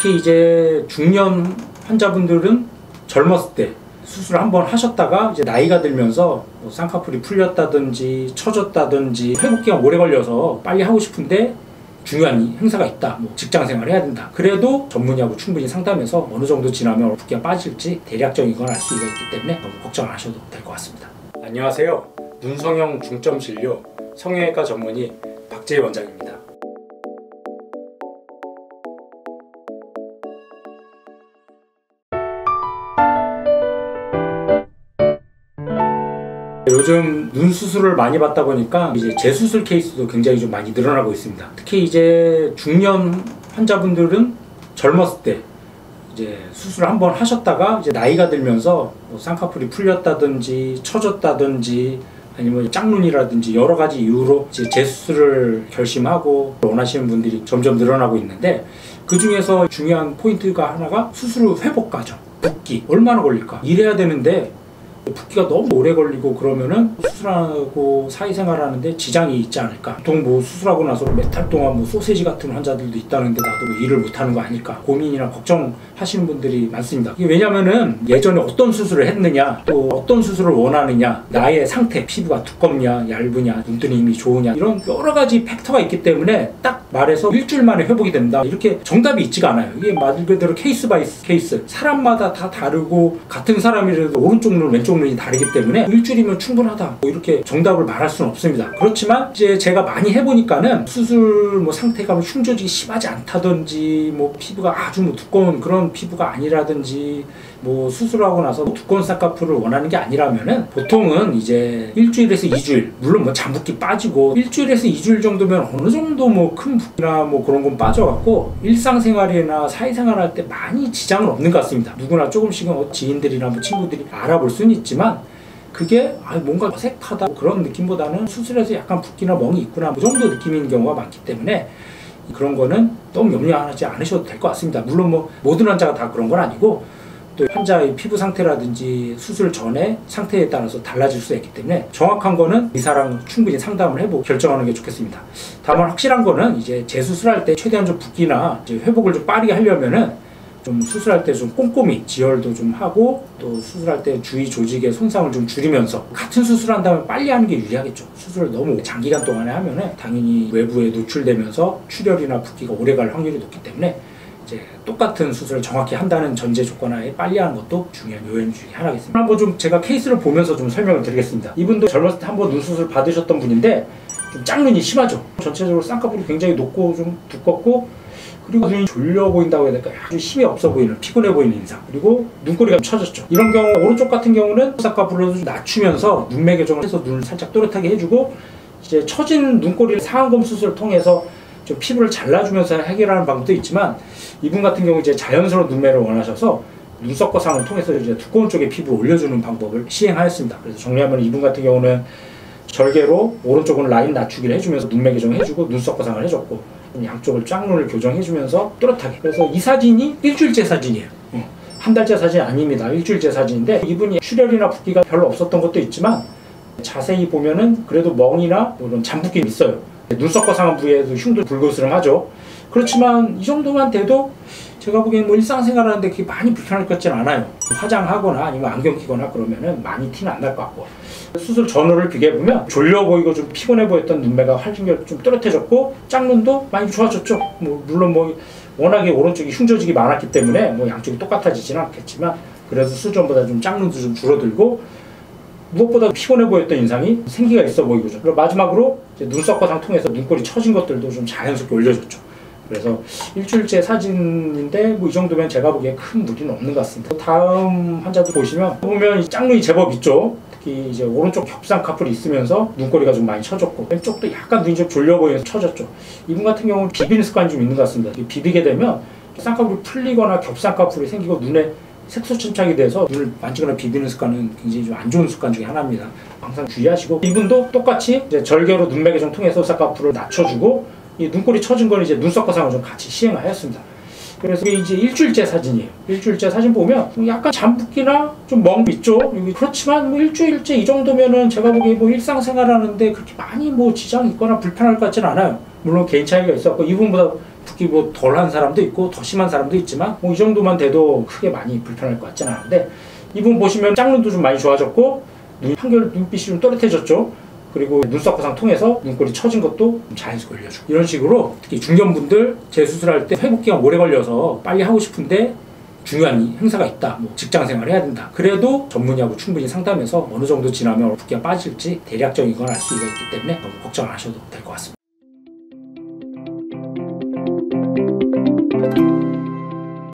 특히 이제 중년 환자분들은 젊었을 때 수술을 한번 하셨다가 이제 나이가 들면서 뭐 쌍꺼풀이 풀렸다든지 처졌다든지 회복기간 오래 걸려서 빨리 하고 싶은데 중요한 행사가 있다, 뭐 직장생활 해야 된다, 그래도 전문의하고 충분히 상담해서 어느 정도 지나면 붓기가 빠질지 대략적인 건 알 수가 있기 때문에 너무 걱정 안 하셔도 될 것 같습니다. 안녕하세요. 눈성형 중점진료 성형외과 전문의 박재희 원장입니다. 요즘 눈 수술을 많이 받다 보니까 이제 재수술 케이스도 굉장히 좀 많이 늘어나고 있습니다. 특히 이제 중년 환자분들은 젊었을 때 이제 수술을 한번 하셨다가 이제 나이가 들면서 뭐 쌍꺼풀이 풀렸다든지 처졌다든지 아니면 짝눈이라든지 여러 가지 이유로 이제 재수술을 결심하고 원하시는 분들이 점점 늘어나고 있는데, 그 중에서 중요한 포인트가 하나가 수술 후 회복 과정, 붓기 얼마나 걸릴까? 일해야 되는데 붓기가 너무 오래 걸리고 그러면은 수술하고 사회생활 하는데 지장이 있지 않을까? 보통 뭐 수술하고 나서 몇 달 동안 뭐 소세지 같은 환자들도 있다는데 나도 뭐 일을 못하는 거 아닐까? 고민이나 걱정하시는 분들이 많습니다. 이게 왜냐면은 예전에 어떤 수술을 했느냐, 또 어떤 수술을 원하느냐, 나의 상태, 피부가 두껍냐, 얇으냐, 눈뜨는 힘이 좋으냐, 이런 여러 가지 팩터가 있기 때문에 딱 말해서 일주일 만에 회복이 된다, 이렇게 정답이 있지가 않아요. 이게 말 그대로 케이스 바이 케이스, 사람마다 다 다르고 같은 사람이라도 오른쪽 눈, 왼쪽 눈이 다르기 때문에 일주일이면 충분하다, 뭐 이렇게 정답을 말할 수는 없습니다. 그렇지만 이제 제가 많이 해보니까는 수술 뭐 상태가 뭐 흉조직이 심하지 않다든지, 뭐 피부가 아주 뭐 두꺼운 그런 피부가 아니라든지, 뭐 수술하고 나서 두꺼운 쌍꺼풀을 원하는 게 아니라면은 보통은 이제 일주일에서 2주일, 물론 뭐 잠붓기 빠지고 일주일에서 2주일 정도면 어느 정도 뭐 큰 붓기나 뭐 그런 건 빠져갖고 일상생활이나 사회생활 할 때 많이 지장은 없는 것 같습니다. 누구나 조금씩은 지인들이나 뭐 친구들이 알아볼 수는 있지만 그게 뭔가 어색하다 그런 느낌보다는 수술해서 약간 붓기나 멍이 있구나 그 정도 느낌인 경우가 많기 때문에 그런 거는 너무 염려하지 않으셔도 될 것 같습니다. 물론 뭐 모든 환자가 다 그런 건 아니고 또 환자의 피부 상태라든지 수술 전에 상태에 따라서 달라질 수 있기 때문에 정확한 거는 의사랑 충분히 상담을 해보고 결정하는 게 좋겠습니다. 다만 확실한 거는 이제 재수술할 때 최대한 좀 붓기나 이제 회복을 좀 빠르게 하려면은 좀 수술할 때 좀 꼼꼼히 지혈도 좀 하고, 또 수술할 때 주위 조직의 손상을 좀 줄이면서 같은 수술한다면 빨리 하는 게 유리하겠죠. 수술을 너무 장기간 동안에 하면은 당연히 외부에 노출되면서 출혈이나 붓기가 오래 갈 확률이 높기 때문에 이제 똑같은 수술을 정확히 한다는 전제 조건하에 빨리 하는 것도 중요한 요인 중에 하나겠습니다. 한번 좀 제가 케이스를 보면서 좀 설명을 드리겠습니다. 이분도 젊었을 때 한번 눈수술 받으셨던 분인데 좀 짝눈이 심하죠. 전체적으로 쌍꺼풀이 굉장히 높고 좀 두껍고, 그리고 눈이 졸려 보인다고 해야 될까, 아주 힘이 없어 보이는, 피곤해 보이는 인상, 그리고 눈꼬리가 처졌죠. 이런 경우 오른쪽 같은 경우는 쌍꺼풀을 좀 낮추면서 눈매 교정을 해서 눈을 살짝 또렷하게 해주고, 이제 처진 눈꼬리를 상안검 수술을 통해서 좀 피부를 잘라주면서 해결하는 방법도 있지만, 이분 같은 경우 이제 자연스러운 눈매를 원하셔서 눈썹거상을 통해서 이제 두꺼운 쪽에 피부를 올려주는 방법을 시행하였습니다. 그래서 정리하면 이분 같은 경우는 절개로 오른쪽은 라인 낮추기를 해주면서 눈매 교정을 해주고 눈썹거상을 해줬고, 양쪽을 짝눈을 교정해주면서 또렷하게. 그래서 이 사진이 일주일째 사진이에요. 한 달째 사진이 아닙니다. 일주일째 사진인데, 이분이 출혈이나 붓기가 별로 없었던 것도 있지만 자세히 보면은 그래도 멍이나 이런 잠붓기는 있어요. 눈썹거상한 부위에도 흉도 불그스름하죠. 그렇지만 이 정도만 돼도 제가 보기엔 뭐 일상생활 하는데 그게 많이 불편할 것 같지는 않아요. 화장하거나 아니면 안경 끼거나 그러면은 많이 티는 안 날 것 같고, 수술 전후를 비교해보면 졸려 보이고 좀 피곤해 보였던 눈매가 활진결 좀 또렷해졌고, 짝눈도 많이 좋아졌죠. 뭐 물론 뭐 워낙에 오른쪽이 흉조직이 많았기 때문에 뭐 양쪽이 똑같아지지는 않겠지만 그래서 수술 전보다 좀 짝눈도 좀 줄어들고, 무엇보다 피곤해 보였던 인상이 생기가 있어 보이고죠. 그리고 마지막으로 이제 눈썹거상 통해서 눈꼬리 처진 것들도 좀 자연스럽게 올려줬죠. 그래서 일주일째 사진인데 뭐 이 정도면 제가 보기에 큰 무리는 없는 것 같습니다. 다음 환자들 보시면 이 짝눈이 제법 있죠. 특히 이제 오른쪽 겹쌍꺼풀이 있으면서 눈꼬리가 좀 많이 처졌고, 왼쪽도 약간 눈이 좀 졸려 보여서 처졌죠. 이분 같은 경우는 비비는 습관이 좀 있는 것 같습니다. 비비게 되면 쌍꺼풀이 풀리거나 겹쌍꺼풀이 생기고 눈에 색소 침착이 돼서 눈을 만지거나 비비는 습관은 굉장히 좀 안 좋은 습관 중에 하나입니다. 항상 주의하시고, 이분도 똑같이 이제 절개로 눈매 교정 통해서 쌍꺼풀을 낮춰주고, 이 눈꼬리 처진 건 이제 눈썹거상을 좀 같이 시행하였습니다. 그래서 이게 이제 일주일째 사진이에요. 일주일째 사진 보면 약간 잠붓기나 좀 멍 있죠. 그렇지만 뭐 일주일째 이 정도면은 제가 보기에 뭐 일상생활 하는데 그렇게 많이 뭐 지장이 있거나 불편할 것 같지는 않아요. 물론 개인 차이가 있었고, 이분보다 붓기 뭐 덜한 사람도 있고 더 심한 사람도 있지만 뭐 이 정도만 돼도 크게 많이 불편할 것 같지는 않은데, 이분 보시면 짝눈도 좀 많이 좋아졌고 한결 눈빛이 좀 또렷해졌죠. 그리고 눈썹 화상 통해서 눈꼬리 처진 것도 좀 자연스럽게 올려주고, 이런 식으로 특히 중년분들 재수술할 때 회복기간 오래 걸려서 빨리 하고 싶은데 중요한 행사가 있다, 뭐 직장생활 해야 된다, 그래도 전문의하고 충분히 상담해서 어느 정도 지나면 붓기가 빠질지 대략적인 건 알 수가 있기 때문에 너무 걱정 안 하셔도 될 것 같습니다.